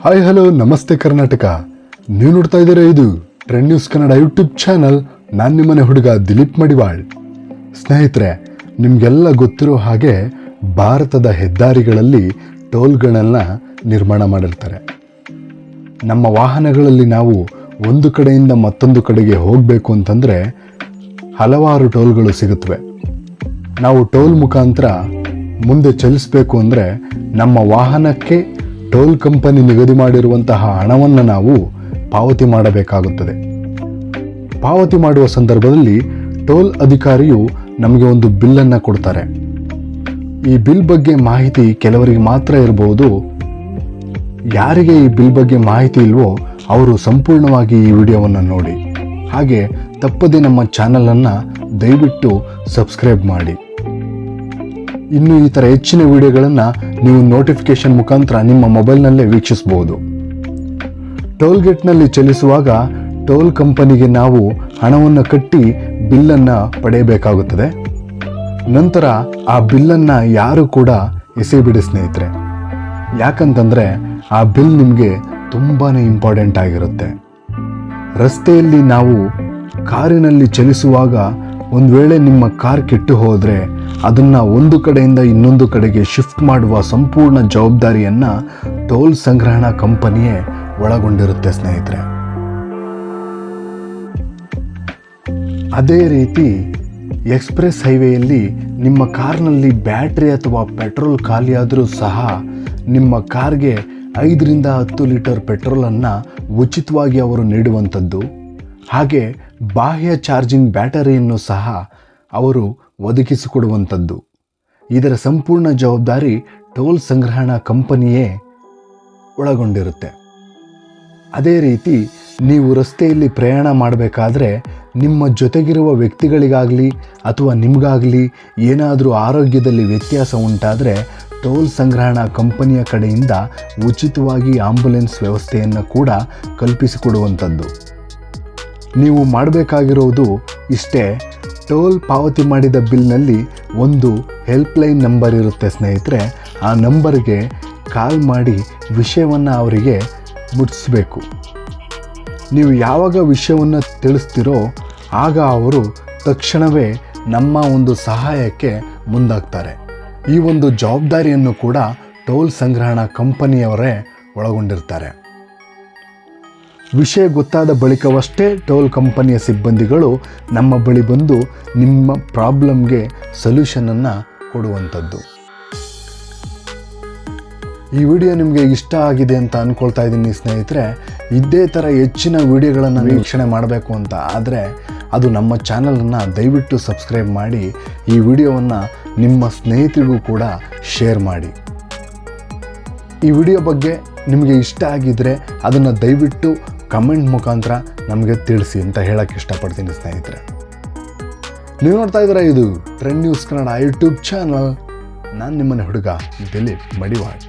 Hi hello ನಮಸ್ತೆ ಕರ್ನಾಟಕ. ನೀವು ನೋಡ್ತಾ ಇದ್ದೀರಾ ಇದು trend news Kannada YouTube channel. ನಾನು ನಿಮ್ಮನೆ ಹುಡುಗ ದಿಲೀಪ್ ಮಡಿವಾಳ್. ಸ್ನೇಹಿತರೆ, ನಿಮಗೆಲ್ಲ ಗೊತ್ತಿರೋ ಹಾಗೆ ಭಾರತದ ಹೆದ್ದಾರಿಗಳಲ್ಲಿ ಟೋಲ್ಗಳನ್ನು ನಿರ್ಮಾಣ ಮಾಡಿರ್ತಾರೆ. ನಮ್ಮ ವಾಹನಗಳಲ್ಲಿ ನಾವು ಒಂದು ಕಡೆಯಿಂದ ಮತ್ತೊಂದು ಕಡೆಗೆ ಹೋಗಬೇಕು ಅಂತಂದರೆ ಹಲವಾರು ಟೋಲ್ಗಳು ಸಿಗುತ್ತವೆ. ನಾವು ಟೋಲ್ ಮುಖಾಂತರ ಮುಂದೆ ಚಲಿಸಬೇಕು ಅಂದರೆ ನಮ್ಮ ವಾಹನಕ್ಕೆ ಟೋಲ್ ಕಂಪನಿ ನಿಗದಿ ಮಾಡಿರುವಂತಹ ಹಣವನ್ನು ನಾವು ಪಾವತಿ ಮಾಡಬೇಕಾಗುತ್ತದೆ. ಪಾವತಿ ಮಾಡುವ ಸಂದರ್ಭದಲ್ಲಿ ಟೋಲ್ ಅಧಿಕಾರಿಯು ನಮಗೆ ಒಂದು ಬಿಲ್ಲನ್ನು ಕೊಡ್ತಾರೆ. ಈ ಬಿಲ್ ಬಗ್ಗೆ ಮಾಹಿತಿ ಕೆಲವರಿಗೆ ಮಾತ್ರ ಇರಬಹುದು. ಯಾರಿಗೆ ಈ ಬಿಲ್ ಬಗ್ಗೆ ಮಾಹಿತಿ ಇಲ್ವೋ ಅವರು ಸಂಪೂರ್ಣವಾಗಿ ಈ ವಿಡಿಯೋವನ್ನು ನೋಡಿ. ಹಾಗೆ ತಪ್ಪದೆ ನಮ್ಮ ಚಾನಲನ್ನು ದಯವಿಟ್ಟು ಸಬ್ಸ್ಕ್ರೈಬ್ ಮಾಡಿ. ಇನ್ನು ಈ ಥರ ಹೆಚ್ಚಿನ ವಿಡಿಯೋಗಳನ್ನು ನೀವು ನೋಟಿಫಿಕೇಶನ್ ಮುಖಾಂತರ ನಿಮ್ಮ ಮೊಬೈಲ್ನಲ್ಲೇ ವೀಕ್ಷಿಸಬಹುದು. ಟೋಲ್ ಗೇಟ್ನಲ್ಲಿ ಚಲಿಸುವಾಗ ಟೋಲ್ ಕಂಪನಿಗೆ ನಾವು ಹಣವನ್ನು ಕಟ್ಟಿ ಬಿಲ್ಲನ್ನು ಪಡೆಯಬೇಕಾಗುತ್ತದೆ. ನಂತರ ಆ ಬಿಲ್ಲನ್ನು ಯಾರು ಕೂಡ ಎಸೆಬಿಡಿ ಸ್ನೇಹಿತರೆ. ಯಾಕಂತಂದರೆ ಆ ಬಿಲ್ ನಿಮಗೆ ತುಂಬಾ ಇಂಪಾರ್ಟೆಂಟ್ ಆಗಿರುತ್ತೆ. ರಸ್ತೆಯಲ್ಲಿ ನಾವು ಕಾರಿನಲ್ಲಿ ಚಲಿಸುವಾಗ ಒಂದು ವೇಳೆ ನಿಮ್ಮ ಕಾರ್ ಕೆಟ್ಟು ಹೋದರೆ ಅದನ್ನು ಒಂದು ಕಡೆಯಿಂದ ಇನ್ನೊಂದು ಕಡೆಗೆ ಶಿಫ್ಟ್ ಮಾಡುವ ಸಂಪೂರ್ಣ ಜವಾಬ್ದಾರಿಯನ್ನು ಟೋಲ್ ಸಂಗ್ರಹಣಾ ಕಂಪನಿಯೇ ಒಳಗೊಂಡಿರುತ್ತೆ ಸ್ನೇಹಿತರೆ. ಅದೇ ರೀತಿ ಎಕ್ಸ್ಪ್ರೆಸ್ ಹೈವೇಯಲ್ಲಿ ನಿಮ್ಮ ಕಾರ್ನಲ್ಲಿ ಬ್ಯಾಟ್ರಿ ಅಥವಾ ಪೆಟ್ರೋಲ್ ಖಾಲಿಯಾದರೂ ಸಹ ನಿಮ್ಮ ಕಾರ್ಗೆ 5ರಿಂದ 10 ಲೀಟರ್ ಪೆಟ್ರೋಲನ್ನು ಉಚಿತವಾಗಿ ಅವರು ನೀಡುವಂಥದ್ದು. ಹಾಗೆ ಬಾಹ್ಯ ಚಾರ್ಜಿಂಗ್ ಬ್ಯಾಟರಿಯನ್ನು ಸಹ ಅವರು ಒದಗಿಸಿಕೊಡುವಂಥದ್ದು. ಇದರ ಸಂಪೂರ್ಣ ಜವಾಬ್ದಾರಿ ಟೋಲ್ ಸಂಗ್ರಹಣಾ ಕಂಪನಿಯೇ ಒಳಗೊಂಡಿರುತ್ತೆ. ಅದೇ ರೀತಿ ನೀವು ರಸ್ತೆಯಲ್ಲಿ ಪ್ರಯಾಣ ಮಾಡಬೇಕಾದ್ರೆ ನಿಮ್ಮ ಜೊತೆಗಿರುವ ವ್ಯಕ್ತಿಗಳಿಗಾಗಲಿ ಅಥವಾ ನಿಮಗಾಗಲಿ ಏನಾದರೂ ಆರೋಗ್ಯದಲ್ಲಿ ವ್ಯತ್ಯಾಸ ಉಂಟಾದರೆ ಟೋಲ್ ಸಂಗ್ರಹಣಾ ಕಂಪನಿಯ ಕಡೆಯಿಂದ ಉಚಿತವಾಗಿ ಆಂಬ್ಯುಲೆನ್ಸ್ ವ್ಯವಸ್ಥೆಯನ್ನು ಕೂಡ ಕಲ್ಪಿಸಿಕೊಡುವಂಥದ್ದು. ನೀವು ಮಾಡಬೇಕಾಗಿರೋದು ಇಷ್ಟೇ. ಟೋಲ್ ಪಾವತಿ ಮಾಡಿದ ಬಿಲ್ನಲ್ಲಿ ಒಂದು ಹೆಲ್ಪ್ಲೈನ್ ನಂಬರ್ ಇರುತ್ತೆ ಸ್ನೇಹಿತರೆ. ಆ ನಂಬರ್ಗೆ ಕಾಲ್ ಮಾಡಿ ವಿಷಯವನ್ನು ಅವರಿಗೆ ಮುಟ್ಟಿಸ್ಬೇಕು. ನೀವು ಯಾವಾಗ ವಿಷಯವನ್ನು ತಿಳಿಸ್ತೀರೋ ಆಗ ಅವರು ತಕ್ಷಣವೇ ನಮ್ಮ ಒಂದು ಸಹಾಯಕ್ಕೆ ಮುಂದಾಗ್ತಾರೆ. ಈ ಒಂದು ಜವಾಬ್ದಾರಿಯನ್ನು ಕೂಡ ಟೋಲ್ ಸಂಗ್ರಹಣಾ ಕಂಪನಿಯವರೇ ಒಳಗೊಂಡಿರ್ತಾರೆ. ವಿಷಯ ಗೊತ್ತಾದ ಬಳಿಕವಷ್ಟೇ ಟೋಲ್ ಕಂಪನಿಯ ಸಿಬ್ಬಂದಿಗಳು ನಮ್ಮ ಬಳಿ ಬಂದು ನಿಮ್ಮ ಪ್ರಾಬ್ಲಮ್ಗೆ ಸೊಲ್ಯೂಷನನ್ನು ಕೊಡುವಂಥದ್ದು. ಈ ವಿಡಿಯೋ ನಿಮಗೆ ಇಷ್ಟ ಆಗಿದೆ ಅಂತ ಅಂದ್ಕೊಳ್ತಾ ಇದ್ದೀನಿ ಸ್ನೇಹಿತರೆ. ಇದೇ ಥರ ಹೆಚ್ಚಿನ ವಿಡಿಯೋಗಳನ್ನು ವೀಕ್ಷಣೆ ಮಾಡಬೇಕು ಅಂತ ಆದರೆ ಅದು ನಮ್ಮ ಚಾನಲನ್ನು ದಯವಿಟ್ಟು ಸಬ್ಸ್ಕ್ರೈಬ್ ಮಾಡಿ. ಈ ವಿಡಿಯೋವನ್ನು ನಿಮ್ಮ ಸ್ನೇಹಿತರಿಗೂ ಕೂಡ ಶೇರ್ ಮಾಡಿ. ಈ ವಿಡಿಯೋ ಬಗ್ಗೆ ನಿಮಗೆ ಇಷ್ಟ ಆಗಿದ್ದರೆ ಅದನ್ನು ದಯವಿಟ್ಟು ಕಮೆಂಟ್ ಮುಖಾಂತರ ನಮಗೆ ತಿಳಿಸಿ ಅಂತ ಹೇಳಕ್ಕೆ ಇಷ್ಟಪಡ್ತೀನಿ ಸ್ನೇಹಿತರೆ. ನೀವು ನೋಡ್ತಾ ಇದ್ದೀರಾ ಇದು trend news Kannada YouTube channel. ನಾನು ನಿಮ್ಮನೆ ಹುಡುಗ ದಿಲೀಪ್ ಮಡಿವಾಳ್.